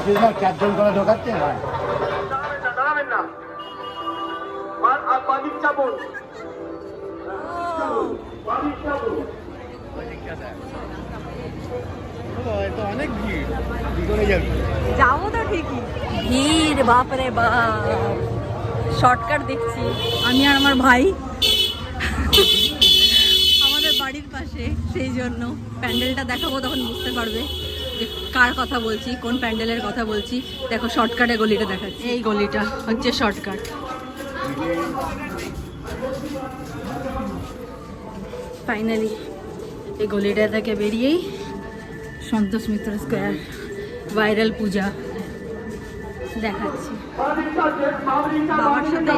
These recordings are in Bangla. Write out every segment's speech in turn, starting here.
অসুবিধা, 4 জন করে ঢোকাচ্ছে হয়। দাঁড়াবেন না, বাদিক চাপুন, বাদিক চাপুন। অনেক ভিড়, ভিতরে যাবে, যাবো তো ঠিকই। ভিড় বাপরে বাপ। শর্টকাট দেখছি আমি আর আমার ভাই আমাদের বাড়ির পাশে, সেই জন্য প্যান্ডেলটা দেখাবো, তখন বুঝতে পারবে যে কার কথা বলছি, কোন প্যান্ডেলের কথা বলছি। দেখো শর্টকাটে গলিটা দেখাচ্ছি, এই গলিটা হচ্ছে শর্টকাট। ফাইনালি এই গলিটা থেকে বেরিয়েই সন্তোষ মিত্র স্কোয়ার ভাইরাল পূজা দেখাচ্ছি। বাবার সাথে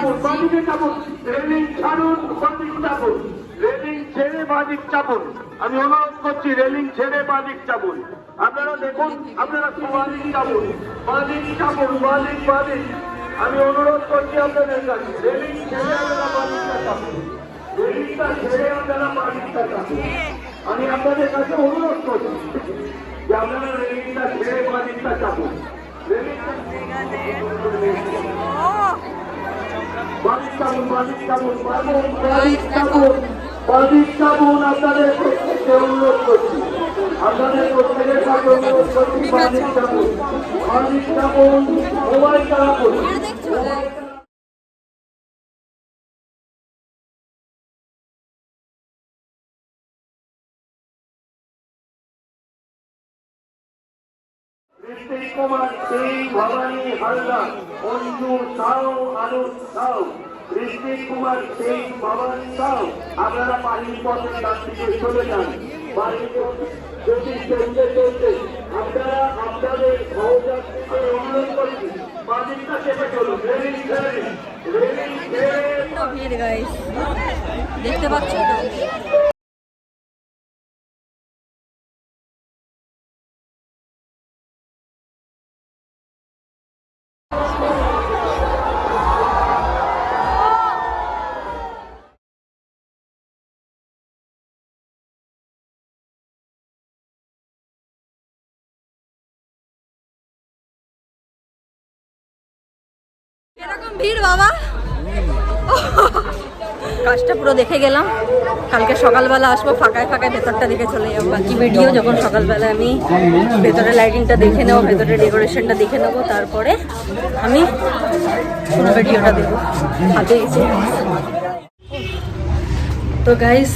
রেলিং ছেড়ে বাদিক চাপুন, আমি অনুরোধ করছি, রেলিং ছেড়ে বাদিক চাপুন। আপনারা দেখুন, আপনারা বাদিক চাপুন, বাদিক চাপুন, বাদিক বাদিক। আমি অনুরোধ করছি আপনাদের কাছে, রেলিং ছেড়ে আপনারা বাদিকটা চাপুন, রেলিংটা ছেড়ে আপনারা বাদিকটা চাপুন। আমি আপনাদের কাছে অনুরোধ করছি যে আপনারা রেলিংটা ছেড়ে বাদিকটা চাপুন, রেলিংটা বাদিক চাপুন, বাদিক চাপুন, বাদিক চাপুন, বাদিক চাপুন। আপনাদের প্রত্যেককে অনুরোধ করছি, আপনাদের প্রত্যেকের কাছে অনুরোধ করছি, বাদিক চাপুন, বাদিক চাপুন, মোবাইল চালাপুন। ঋত্বিক কুমার সিং, ভবানী হালদার, অঞ্জু সাউ, আনুষ সাউ। ঋত্বিক কুমার সিং, ভবানী সাউ, আপনারা পানির পথে তার দিকে চলে যান। পানির পথে যদি চলতে চলতে আপনারা আপনাদের সহযাত্রীকে অনুরোধ করছি, বাদিকটা চেপে চলুন, রেলিং ছেড়ে, রেলিং ছেড়ে। ভিড় গাইস, দেখতে পাচ্ছ তো? এরকম ভিড় বাবা, কাজটা পুরো দেখে গেলাম। কালকে সকালবেলা আসবো, ফাঁকায় ফাঁকায় ভেতরটা দেখে চলে যাবো। বাকি ভিডিও যখন সকালবেলা আমি ভেতরের লাইটিংটা দেখে নেবো, ভেতরের ডেকোরেশনটা দেখে নেবো, তারপরে আমি পুরো ভিডিওটা দেবো। হাতে এসে তো গাইস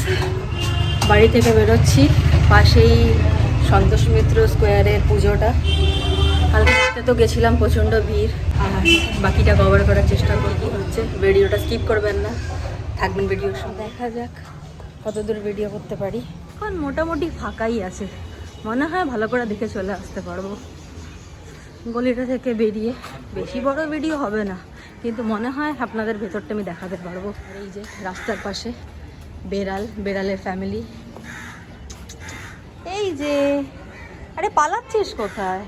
বাড়ি থেকে বেরোচ্ছি, পাশেই সন্তোষ মিত্র স্কোয়ারের পুজোটা। কালকে রাতে তো গেছিলাম, প্রচণ্ড ভিড়। আর বাকিটা কভার করার চেষ্টা করবো হচ্ছে, ভিডিওটা স্কিপ করবেন না, থাকবেন ভিডিওর সঙ্গে। দেখা যাক কতদূর ভিডিও করতে পারি। এখন মোটামুটি ফাঁকাই আছে, মনে হয় ভালো করে দেখে চলে আসতে পারবো। গলিটা থেকে বেরিয়ে বেশি বড় ভিডিও হবে না, কিন্তু মনে হয় আপনাদের ভেতরটা আমি দেখাতে পারবো। আর এই যে রাস্তার পাশে বেড়াল, বেড়ালের ফ্যামিলি। এই যে, আরে পালাচ্ছিস কোথায়?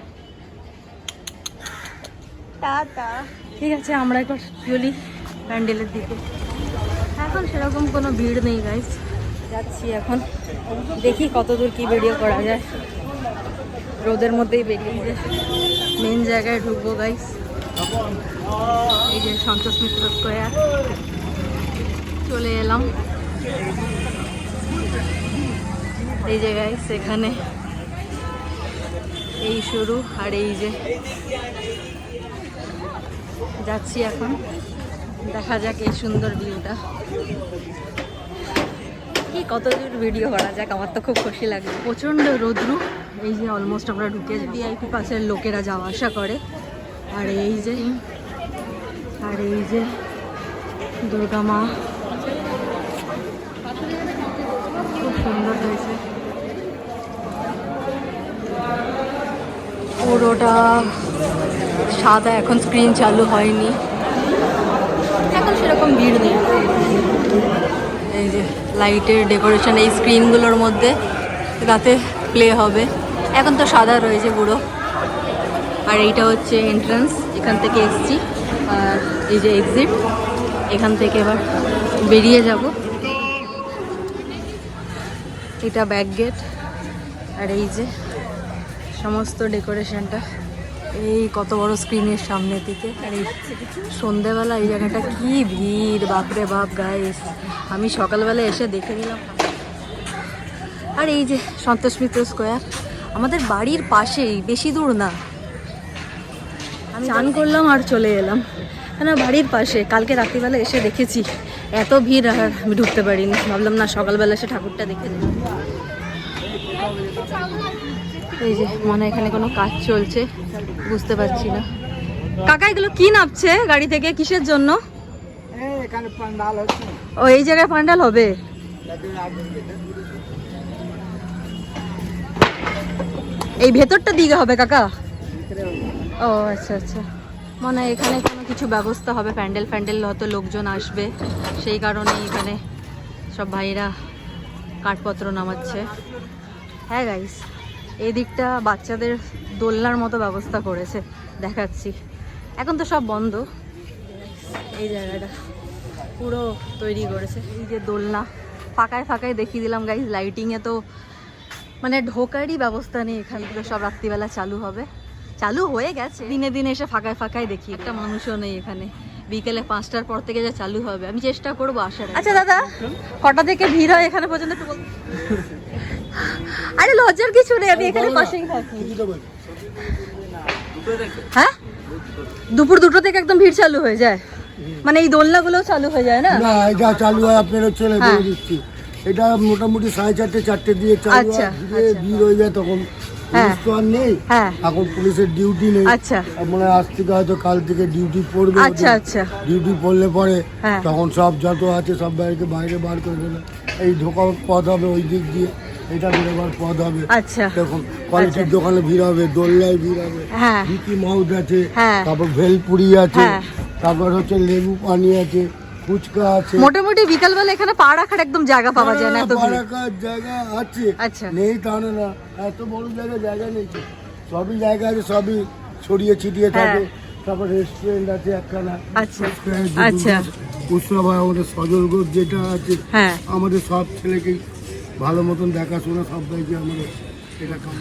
টাটা। ঠিক আছে, আমরা একবার চলি প্যান্ডেলের দিকে। এখন সেরকম কোনো ভিড় নেই গাইস, যাচ্ছি এখন, দেখি কতদূর কি ভিডিও করা যায়। রোদের মধ্যেই বেরিয়ে যে মেন জায়গায় ঢুকবো গাইস। এই যে সন্তোষ মিত্র স্কোয়ার চলে এলাম। এই যে গাইস এখানে এই শুরু, আর এই যে যাচ্ছি এখন, দেখা যাক এই সুন্দর ভিউটা কি কতদূর ভিডিও করা যাক। আমার তো খুব খুশি লাগবে, প্রচণ্ড রৌদ্র। এই যে অলমোস্ট আমরা ঢুকে যাই, ভিআইপি পাশের লোকেরা যাওয়া আসা করে। আর এই যে, আর এই যে দুর্গা মা, খুব সুন্দর হয়েছে পুরোটা সাদা। এখন স্ক্রিন চালু হয়নি, এখন সেরকম ভিড় নেই। এই যে লাইটের ডেকোরেশন, এই স্ক্রিনগুলোর মধ্যে রাতে প্লে হবে। এখন তো সাদা রয়েছে পুরো। আর এইটা হচ্ছে এন্ট্রান্স, এখান থেকে এসছি। আর এই যে এক্সিট, এখান থেকে এবার বেরিয়ে যাব। এটা ব্যাক গেট। আর এই যে সমস্ত ডেকোরেশনটা এই কত বড় স্ক্রিনের সামনে থেকে, আর এই সন্ধেবেলা এই জায়গাটা কি ভিড়, বাপরে বাপ গাইস। আমি সকালবেলা এসে দেখে নিলাম। আর এই যে সন্তোষ মিত্র স্কোয়ার আমাদের বাড়ির পাশেই, বেশি দূর না। আমি চান করলাম আর চলে এলাম, কেন বাড়ির পাশে। কালকে রাত্রিবেলা এসে দেখেছি এত ভিড়, আর আমি ঢুকতে পারিনি। ভাবলাম না সকালবেলা এসে ঠাকুরটা দেখে নিই। এই যে মনে হয় এখানে কোনো কাজ চলছে, বুঝতে পারছি না। কাকা এগুলো কি নামছে গাড়ি থেকে, কিসের জন্য? এখানে পান্ডাল হচ্ছে। ও এই জায়গায় পান্ডাল হবে। এই ভেতরটা দিকে হবে কাকা? ও আচ্ছা আচ্ছা, মনে হয় এখানে কোনো কিছু ব্যবস্থা হবে, প্যান্ডেল ফ্যান্ডেল, হয়তো লোকজন আসবে, সেই কারণে এখানে সব ভাইরা কাঠপত্র নামাচ্ছে। হ্যাঁ গাইস, এই দিকটা বাচ্চাদের দোলনার মতো ব্যবস্থা করেছে, দেখাচ্ছি। এখন তো সব বন্ধ। এই জায়গাটা পুরো তৈরি করেছে, এই যে দোলনা ফাঁকায় ফাঁকায় দেখিয়ে দিলাম গাইস। লাইটিংয়ে তো মানে ঢোকারই ব্যবস্থা নেই এখানে। সব রাত্রিবেলা চালু হবে, চালু হয়ে গেছে। দিনে দিনে এসে ফাঁকায় ফাঁকায় দেখি, একটা মানুষও নেই এখানে। বিকেলে 5টার পর থেকে যা চালু হবে, আমি চেষ্টা করবো আসার। আচ্ছা দাদা, কটা থেকে ভিড় হয় এখানে পর্যন্ত একটু বলুন। আরে লজ্জার কিছু নেই, আমি এখানে পাশেই থাকি। হ্যাঁ, দুপুর 2টো থেকে একদম ভিড় চালু হয়ে যায়, মানে এই দোলনাগুলো চালু হয়ে যায় না? না, এটা চালু হয় আপনার ছেলে দিয়ে দিচ্ছি। এটা মোটামুটি 4:30 4টে দিয়ে চালু হয়। ভিড় হয়ে যায় তখন। পুলিশ তো আর নেই এখন, পুলিশের ডিউটি নেই। আচ্ছা, মনে হয় আজ থেকে হয়তো কাল থেকে ডিউটি পড়বে। আচ্ছা আচ্ছা, ডিউটি পড়লে পরে তখন সব যত আছে সব বাইরে বাইরে বার করে দেবে। এই ঢোকার পথ হবে ওই দিক দিয়ে, এটা বেরোবার পথ হবে। আচ্ছা, দেখুন কোয়ালিটির দোকানে ভিড় হবে, দোলনায় ভিড় হবে, বিকি মাউথ আছে, তারপর ভেলপুরি আছে, তারপর হচ্ছে লেবু পানি আছে, ফুচকা আছে। মোটামুটি বিকালবেলা এখানে পা রাখার একদম জায়গা পাওয়া যায় না, এত পা রাখার জায়গা আছে। আচ্ছা, নেই তা না, এত বড় জায়গা নেই, সবই জায়গা আছে, সবই ছড়িয়ে ছিটিয়ে থাকে। তারপর রেস্টুরেন্ট আছে একখানা। আচ্ছা আচ্ছা, উৎসব হয় আমাদের সজল ঘোষ যেটা আছে, আমাদের সব ছেলেকে ভালো মতন দেখাশোনা সবাইকে আমাদের এটা কাম।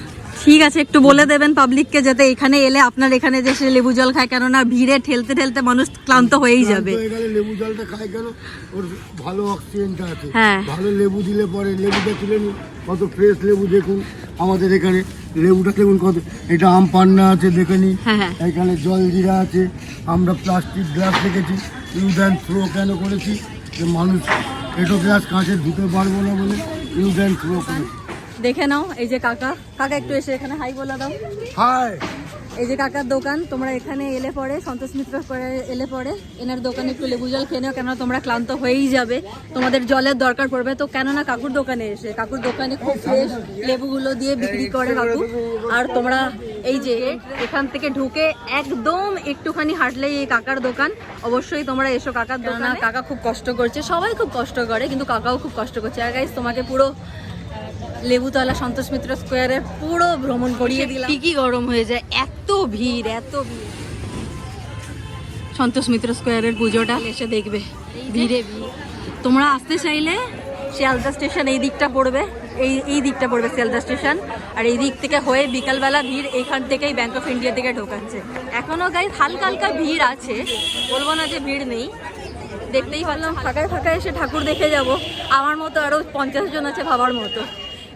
ঠিক আছে, একটু বলে দেবেন পাবলিককে যাতে এখানে এলে আপনার এখানে যে সে লেবু জল খায়, কেননা ভিড়ে ঠেলতে ঠেলতে মানুষ ক্লান্ত হয়েই যাবে। এখানে লেবু জলটা খায় কেন, ওর ভালো অক্সিজেনটা আছে। ভালো লেবু দিলে পরে লেবুটা তুলে নিন, কত ফ্রেশ লেবু দেখুন আমাদের এখানে। লেবুটা দেখুন কত, এটা আম পান্না আছে দেখে নিন। এখানে জলজিরা আছে। আমরা প্লাস্টিক গ্লাস রেখেছি, ইউজ অ্যান্ড থ্রো কেন করেছি, যে মানুষ এটো গ্লাস কাঁচের ধুতে পারবো না বলে ইউজ অ্যান্ড থ্রো করেছি। দেখে নাও, এই যে কাকা, কাকা একটু এসে এখানে হাই বলে দাও। হাই। এই যে কাকার দোকান, তোমরা এখানে এলে পরে, সন্তোষ মিত্র করে এলে পরে এনার দোকানে একটু লেবু জল খেয়ে নাও, কেননা তোমরা ক্লান্ত হয়েই যাবে, তোমাদের জলের দরকার পড়বে। তো কেননা কাকুর দোকানে এসে, কাকুর দোকানে খুব ফ্রেশ লেবুগুলো দিয়ে বিক্রি করে কাকু। আর তোমরা এই যে এখান থেকে ঢুকে একদম একটুখানি হাঁটলেই এই কাকার দোকান। অবশ্যই তোমরা এসো কাকার দোকানে। কাকা খুব কষ্ট করছে, সবাই খুব কষ্ট করে, কিন্তু কাকাও খুব কষ্ট করছে। আর গাইস, তোমাকে পুরো লেবুতলা সন্তোষ মিত্র স্কোয়ারে পুরো ভ্রমণ করিয়ে দিলাম। ঠিকই গরম হয়ে যায়, এত ভিড় এত ভিড়। সন্তোষ মিত্র স্কোয়ারের পুজোটা এসে দেখবে, ভিড়ে ভিড়। তোমরা আসতে চাইলে শিয়ালদা স্টেশন এই দিকটা পড়বে, এই দিকটা পড়বে শিয়ালদা স্টেশন। আর এই দিক থেকে হয়ে বিকালবেলা ভিড় এইখান থেকেই ব্যাংক অফ ইন্ডিয়া থেকে ঢোকাচ্ছে। এখনও গাইস হালকা হালকা ভিড় আছে, বলবো না যে ভিড় নেই। দেখতেই পারলাম ফাঁকায় ফাঁকায় এসে ঠাকুর দেখে যাব। আমার মতো আরও 50 জন আছে ভাবার মতো,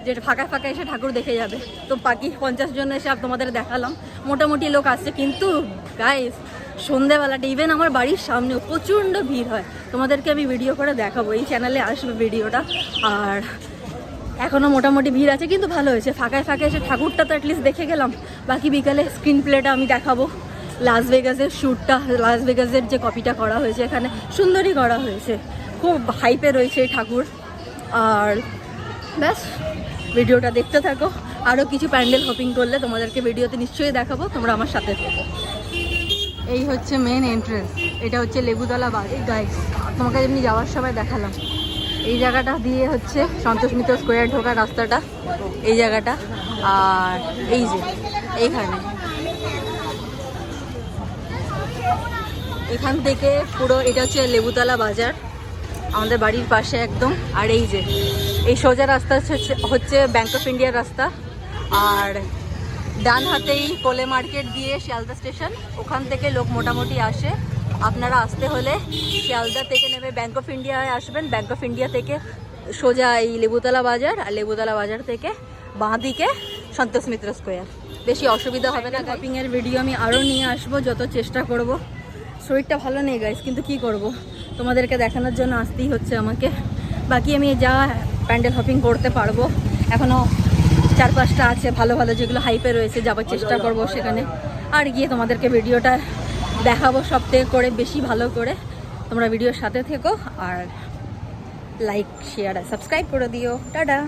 যে ফাঁকায় ফাঁকায় এসে ঠাকুর দেখে যাবে। তো বাকি 50 জন এসে তোমাদের দেখালাম, মোটামুটি লোক আসছে। কিন্তু গাইস, সন্ধেবেলাটা ইভেন আমার বাড়ির সামনেও প্রচণ্ড ভিড় হয়। তোমাদেরকে আমি ভিডিও করে দেখাবো, এই চ্যানেলে আসবে ভিডিওটা। আর এখনও মোটামুটি ভিড় আছে, কিন্তু ভালো হয়েছে ফাঁকায় ফাঁকায় এসে ঠাকুরটা তো অ্যাটলিস্ট দেখে গেলাম। বাকি বিকালে স্ক্রিন প্লেটা আমি দেখাবো, লাস ভেগাসের শ্যুটটা, লাস ভেগাসের যে কপিটা করা হয়েছে এখানে সুন্দরই করা হয়েছে, খুব হাইপে রয়েছে এই ঠাকুর। আর ব্যাস, ভিডিওটা দেখতে থাকো। আরও কিছু প্যান্ডেল হপিং করলে তোমাদেরকে ভিডিওতে নিশ্চয়ই দেখাবো, তোমরা আমার সাথে থাকো। এই হচ্ছে মেন এন্ট্রেন্স, এটা হচ্ছে লেবুতলা বাড়ি। গাইস, তোমাকে এমনি যাওয়ার সময় দেখালাম, এই জায়গাটা দিয়ে হচ্ছে সন্তোষ মিত্র স্কোয়ার ঢোকার রাস্তাটা, এই জায়গাটা। আর এই যে এইখানে, এখান থেকে পুরো এটা হচ্ছে লেবুতলা বাজার, আমাদের বাড়ির পাশে একদম। আর এই যে এই সোজা রাস্তা হচ্ছে ব্যাংক অফ ইন্ডিয়ার রাস্তা। আর ডান হাতেই কোলে মার্কেট দিয়ে শিয়ালদা স্টেশন, ওখান থেকে লোক মোটামুটি আসে। আপনারা আসতে হলে শিয়ালদা থেকে নেমে ব্যাংক অফ ইন্ডিয়ায় আসবেন, ব্যাংক অফ ইন্ডিয়া থেকে সোজা এই লেবুতলা বাজার, আর লেবুতলা বাজার থেকে বাঁ দিকে সন্তোষ মিত্র স্কোয়ার। বেশি অসুবিধা হবে না। শপিংয়ের ভিডিও আমি আরও নিয়ে আসবো, যত চেষ্টা করব। শরীরটা ভালো নেই গাইস, কিন্তু কি করব, তোমাদেরকে দেখানোর জন্য আসতেই হচ্ছে আমাকে। বাকি আমি যা প্যান্ডেল হপিং করতে পারবো, এখনও 4-5টা আছে ভালো ভালো যেগুলো হাইপে রয়েছে, যাবার চেষ্টা করব সেখানে, আর গিয়ে তোমাদেরকে ভিডিওটা দেখাবো সব থেকে করে বেশি ভালো করে। তোমরা ভিডিওর সাথে থেকো আর লাইক শেয়ার আর সাবস্ক্রাইব করে দিও। টাটা।